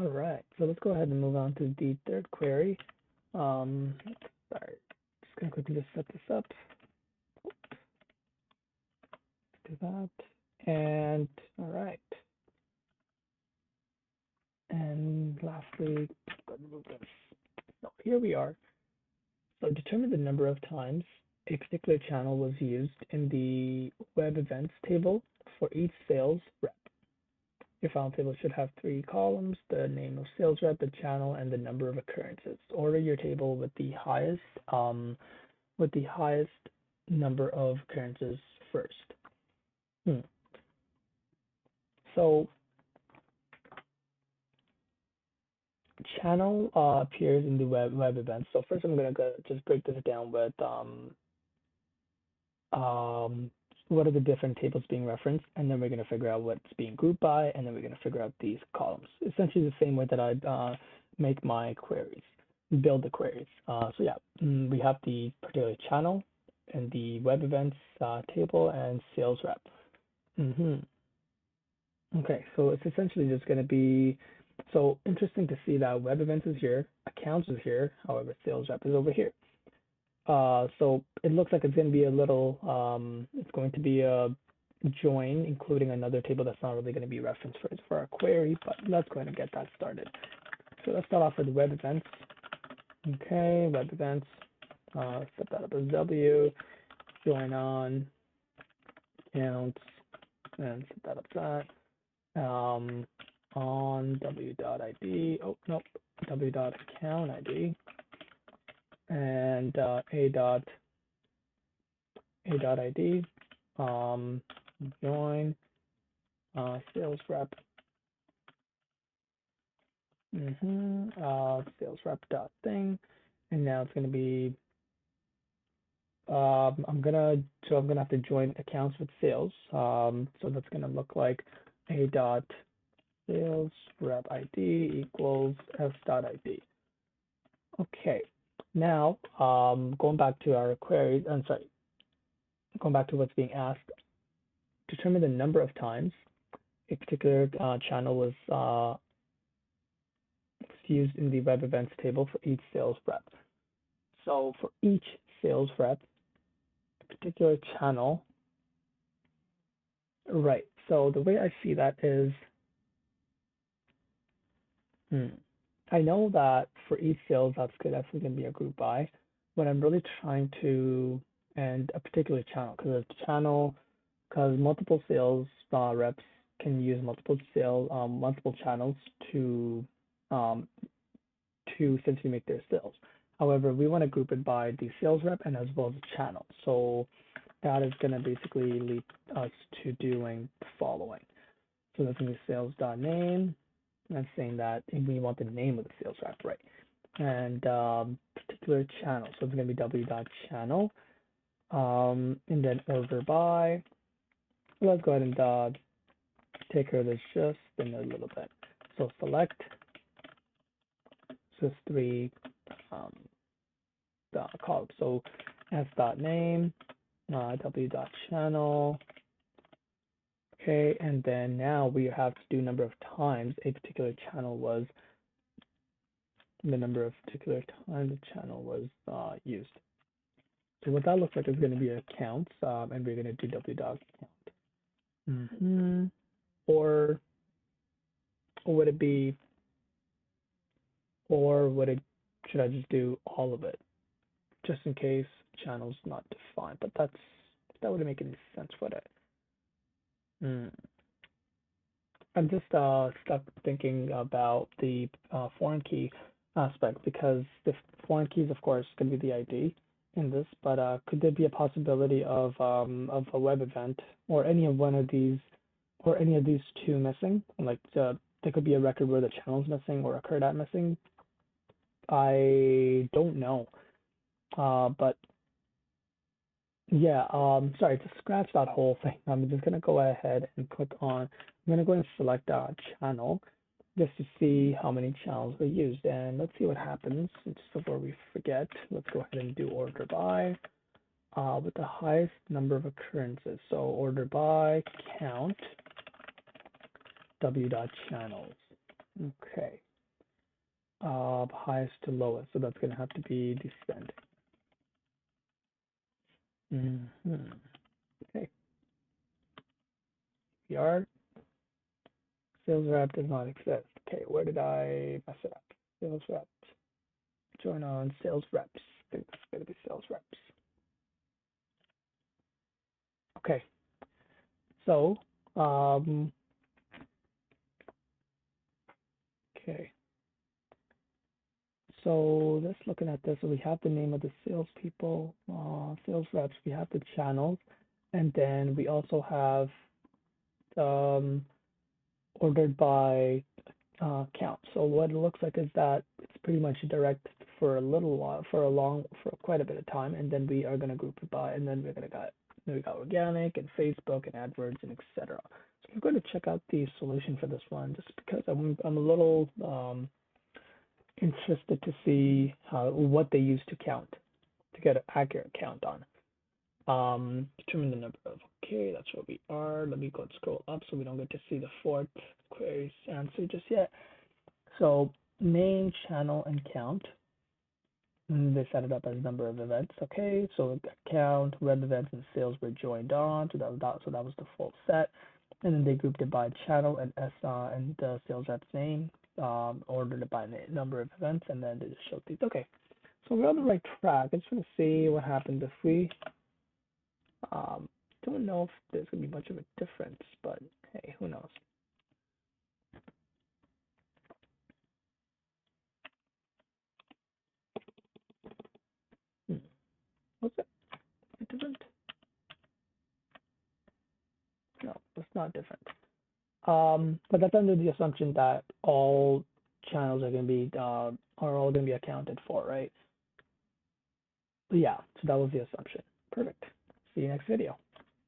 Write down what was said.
All right, so let's go ahead and move on to the third query. Let's start. Just gonna quickly just set this up. Do that. And all right. And lastly, go remove this. So here we are. So determine the number of times a particular channel was used in the web events table for each sales rep. Your file table should have three columns: the name of sales rep, the channel, and the number of occurrences. Order your table with the highest number of occurrences first. So channel appears in the web events. So first I'm gonna just break this down with what are the different tables being referenced, and then we're gonna figure out what's being grouped by, and then we're gonna figure out these columns. Essentially the same way that I make my queries, build the queries. So yeah, we have the particular channel and the web events table and sales rep. Okay, so it's essentially just going to be, so interesting to see that web events is here, accounts is here, however, sales rep is over here. So it looks like it's going to be a little, it's going to be a join, including another table that's not really going to be referenced for our query, but let's go ahead and get that started. So let's start off with web events. Okay, web events, set that up as W, join on, accounts, and set that up as that. On w.id, oh nope, w.account ID, and a.id, join sales rep, sales rep dot thing, and now it's going to be I'm gonna have to join accounts with sales. So that's going to look like a dot sales rep ID equals s dot ID. Okay, now going back to our queries, I'm sorry, going back to what's being asked, determine the number of times a particular channel was used in the web events table for each sales rep. So for each sales rep, a particular channel, right? So the way I see that is, I know that for each sales, that's definitely going to be a group by, but I'm really trying to, and a particular channel, because multiple sales reps can use multiple channels to essentially make their sales. However, we want to group it by the sales rep and as well as the channel. So that is going to basically lead us to doing the following. So that's going to be sales.name. That's saying that we want the name of the sales rep, right? And particular channel. So it's going to be w.channel. And then order by. Let's go ahead and take care of this just in a little bit. So select just three columns. So s.name, w.channel. Okay, and then now we have to do number of times a particular channel was, the number of particular times the channel was used. So what that looks like is going to be accounts, and we're going to do w.count. Or would it be, or would it, should I just do all of it, just in case channel's not defined? But that wouldn't make any sense, would it? I'm just stuck thinking about the foreign key aspect, because the foreign key is of course going to be the ID in this, but could there be a possibility of a web event or any of one of these, or any of these two missing? Like there could be a record where the channel's missing or occurred at missing. I don't know, but yeah, sorry, to scratch that whole thing, I'm just gonna go ahead and click on, I'm gonna go and select channel just to see how many channels were used, and let's see what happens. Just before we forget, let's go ahead and do order by with the highest number of occurrences. So order by count w.channels. Okay, highest to lowest. So that's going to have to be descending. Okay. PR sales rep does not exist. Okay, where did I mess it up? Sales reps. Join on sales reps. I think that's going to be sales reps. Okay. So, okay. So just looking at this, so we have the name of the salespeople, sales reps. We have the channels, and then we also have um, ordered by count. So what it looks like is that it's pretty much direct for a little while, for quite a bit of time, and then we are going to group it by, and then we got organic and Facebook and AdWords and etc. So I'm going to check out the solution for this one, just because I'm a little interested to see what they use to count to get an accurate count on. Determine the number of, okay, that's where we are. Let me go and scroll up so we don't get to see the fourth query's answer just yet. So name, channel, and count. And they set it up as number of events. Okay, so count, web events, and sales were joined on. So that was the full set. And then they grouped it by channel and and the sales rep's name, ordered it by number of events, and then they just showed these. Okay, so we're on the right track. I just want to see what happens if we um, don't know if there's gonna be much of a difference, but hey, who knows? Hmm. What's it? Different? No, it's not different. But that's under the assumption that all channels are all gonna be accounted for, right? But yeah, so that was the assumption. Perfect. See you next video.